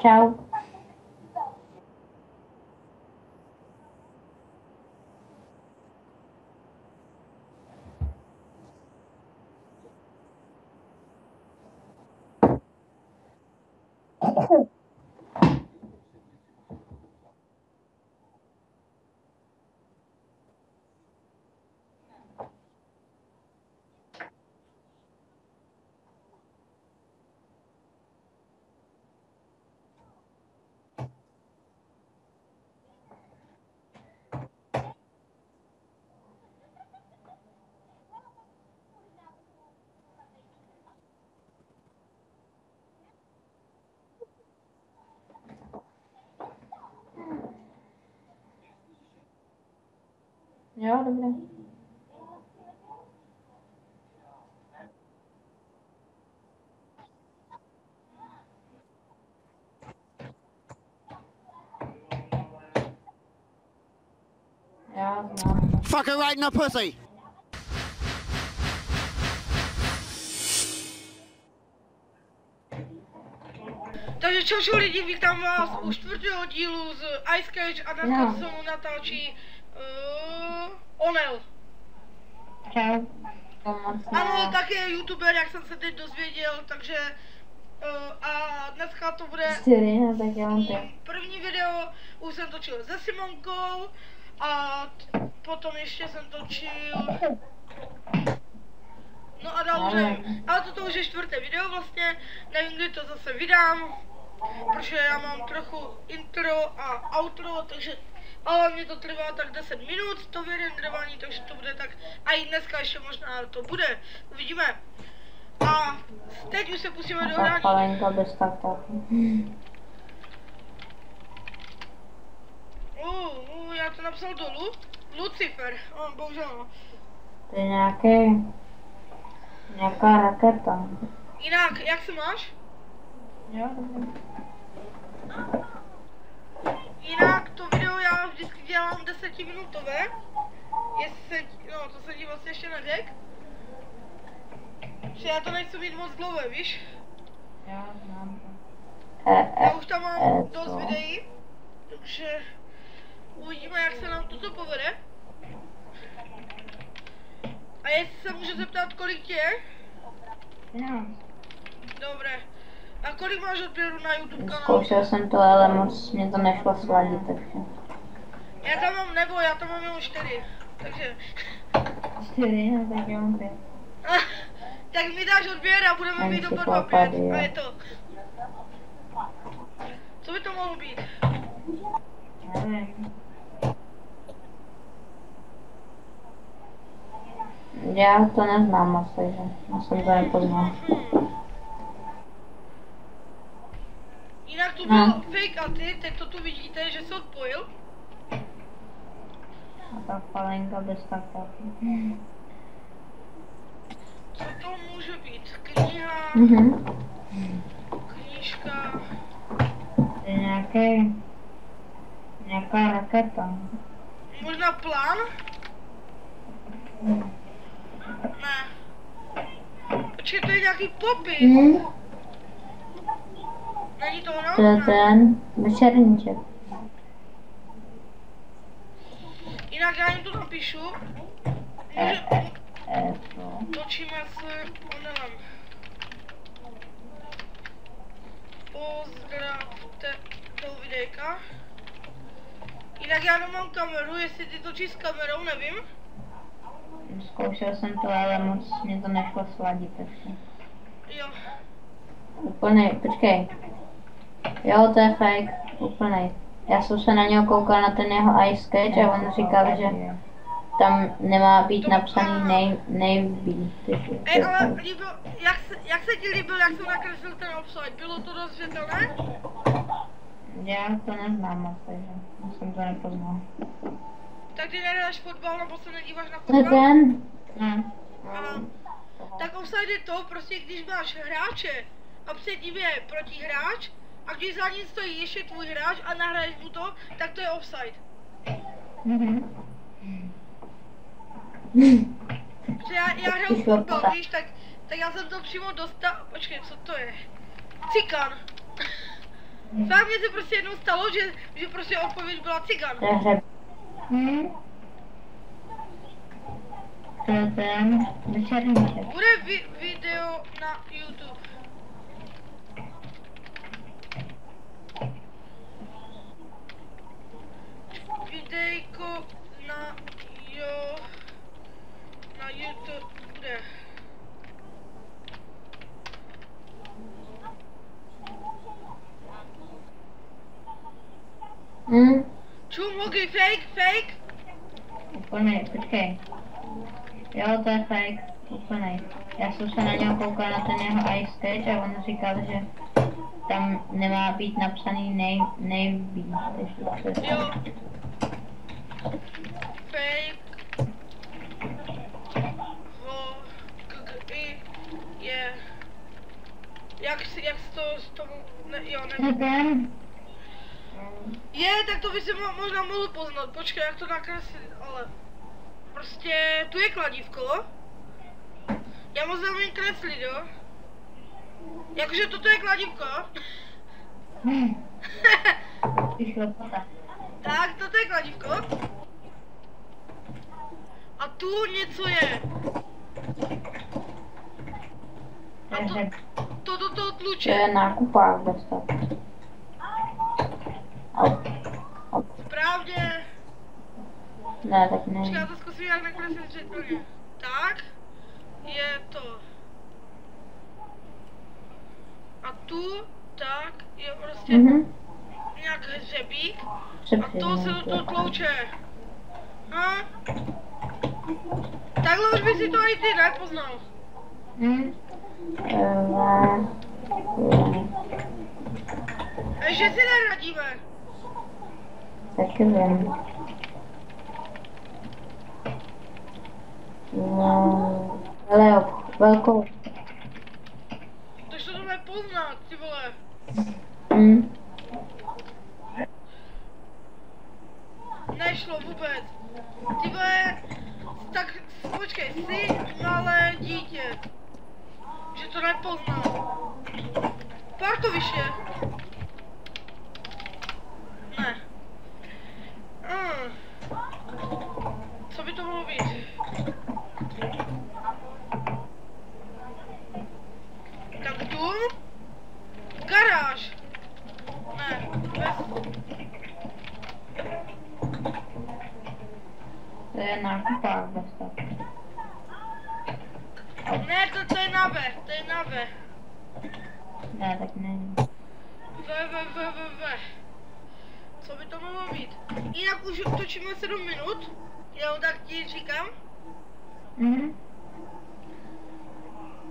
Čau. Jo, dobré. Já znám. Fuck her right in the pussy! Takže čau lidi, vítám vás u 4. dílu z Ice Cage a dneska se mu natáčí Onel. Čau. Ano, tak je youtuber, jak jsem se teď dozvěděl, takže a dneska to bude první video, už jsem točil se Simonkou a potom ještě jsem točil, no a dál už nevím, ale toto už je 4. video vlastně, nevím kdy to zase vydám, protože já mám trochu intro a outro, takže ale mě to trvá tak 10 minut, to vyrendrování, takže to bude tak, a i dneska ještě možná to bude, uvidíme. A teď už se pustíme do hraní. Palenka bez takta. Já to napsal dolů. Lucifer, bohužel no. To je nějaká raketa. Jinak, jak se máš? Jo, dobré. Jinak to video já vždycky dělám 10minutové. Jestli no to se ti vlastně ještě neřek. Že já to nechci mít moc dlouhé, víš? Já znám to. Já už tam mám dost videí, takže uvidíme, jak se nám toto povede. A jestli se můžu zeptat, kolik tě je? Jo. Dobré. A kolik máš odběrů na YouTube kanálu? Zkoušel jsem to, ale moc mě to nešlo sladit, takže. Já tam mám nebo, já tam mám jenom 4. Takže. 4, no tak jo, 5. Tak mi dáš odběr a budeme mít oba 2 5. A je to. Co by to mohlo být? Nevím. Já to neznám moc, takže já jsem to nepoznal. Jinak tu byl fake a ty, teď to tu vidíte, že se odpojil. A ta palenka bez takta. Co to může být? Kniha, knížka. To je nějaká raketa. Možná plán? Ne. Počkej, to je nějaký popis. Není to ono? To je ten večerníček. Jinak já jim to napíšu. Točíme s Onelem. Pozdravte do videjka. Jinak já nemám kameru, jestli ty točíš s kamerou, nevím. Zkoušel jsem to, ale moc mě to nešlo sladit, takže. Jo. Úplnej, počkej. Jo, to je fake, úplnej. Já jsem se na něho koukal na ten jeho Ice Sketch a on říkal, že tam nemá být napsaný name. Ale líbil, jak se ti líbil, jak jsem nakreslil ten offside? Bylo to dost zřetelné? Já to neznám moc, takže jsem to nepoznal. Tak ty nedáš fotbal, nebo se nedíváš na To je fotbal? ten? Ne. Tak offside je to, prostě když máš hráče a před ním je protihráč a když za ním stojí ještě tvůj hráč a nahraješ mu to, tak to je offside. Protože já hraju fotbal, víš, tak já jsem to přímo dostal, počkej, co to je? Cikan. Fakt mě se prostě jednou stalo, že prostě odpověď byla cigan. To je hřeb. To je ten večerníček. Bude video na YouTube. Videjko na YouTube bude. Čum, logy, fake? Úplnej, počkej. Jo, to je fake, úplnej. Já jsem se na něho koukal na ten jeho ice sketch a on říkal, že tam nemá být napsaný nejvíc. Jo. Fake. Je. Jak to z tomu, jo, nevím. Je, tak to by si možná mohl poznat, počkej, jak to nakreslit, ale prostě tu je kladívko. Já moc nevím kreslit, jo. Jakože toto je kladívko. Tak, toto je kladívko. A tu něco je. A to do toho tluče. To je nákupák dostat. Správně. Ne, tak ne. Počkej, já to zkusím jak nakreslit řetelně. Tak. Je to. A tu, tak, je prostě nějak hřebík. A to se do toho tlouče. Takhle už by si to i ty nepoznal. Že si neradíme. Taky vím. No, ale jo, velkou. Takže to jdeme poznat, ty vole. Nešlo vůbec. Ty vole, tak počkej, jsi malé dítě. Že to nepoznal. Parkoviště. Ne. Co by to mohlo být? Tak tu? Garáž. Ne, bez... To je nákupák dostat. Ne, to je nave, Ne, tak není. Co by to mohlo být? Jinak už točíme 7 minut, já tak ti říkám.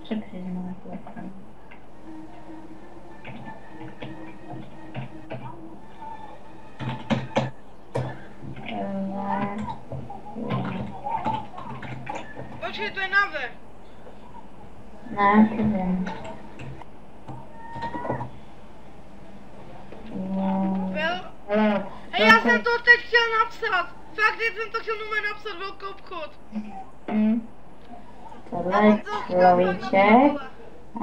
Přepřiznáme to. Počkej, to je nave. Ne, to vím. Hej, já jsem to teď chtěl napsat. Fakt, teď jsem to chtěl nové napsat, velký obchod. Tohle je človíček a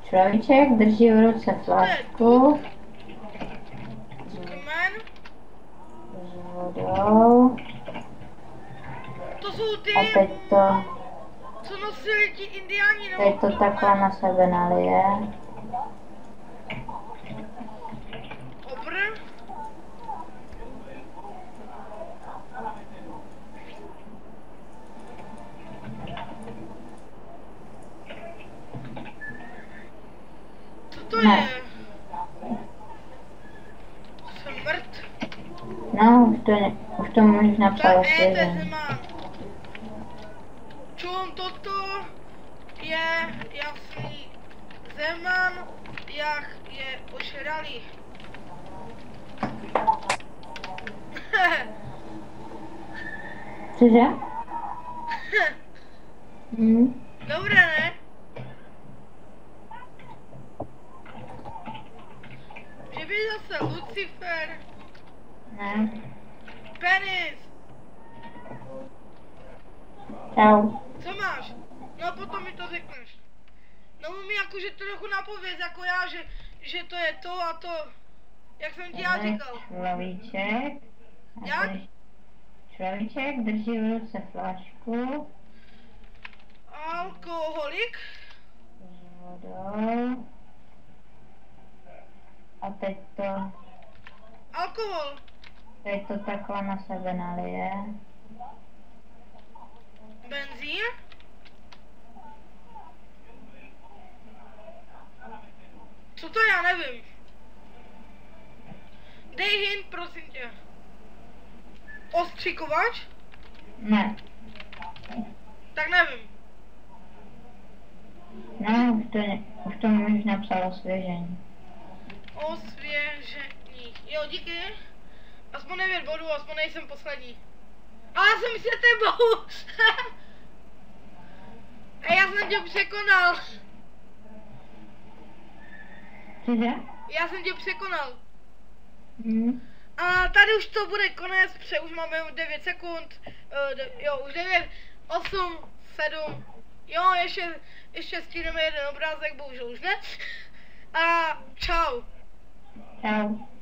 človíček drží v ruce flašku s vodou. To jsou ty, a teď to, co nosili ti indiáni. teď to takhle na sebe nalije. Obr. Co to je? Smrt. No, už to můžeš napsat To je ještě. Zeman. Čum, toto je jasný. Zeman, jak je ožralý. Cože? Dobré, ne? Že by zase Lucifer. Ne. Penis. Čau. Co máš? No potom mi to řekneš. No mi jakože trochu napověz jako já, že to je to a to. Jak jsem ti já říkal. Človíček. Jak? Človíček drží v ruce flašku Alkoholik. s vodou. A teď Alkohol. to takhle na sebe nalije. Benzín. Co to já nevím. Dej hint, prosím tě. Ostřikovač? Ne. Tak nevím. No, už to mi už napsal osvěžení. Osvěžení. Jo, díky. Aspoň 9 bodů, aspoň nejsem poslední. Ale já jsem se tebou. A já jsem tě překonal. Cože? Já jsem tě překonal. Hm. A tady už to bude konec, protože už máme 9 sekund. Jo, už 9, 8, 7. Jo, ještě stíneme jeden obrázek, bohužel už ne. A čau. Čau.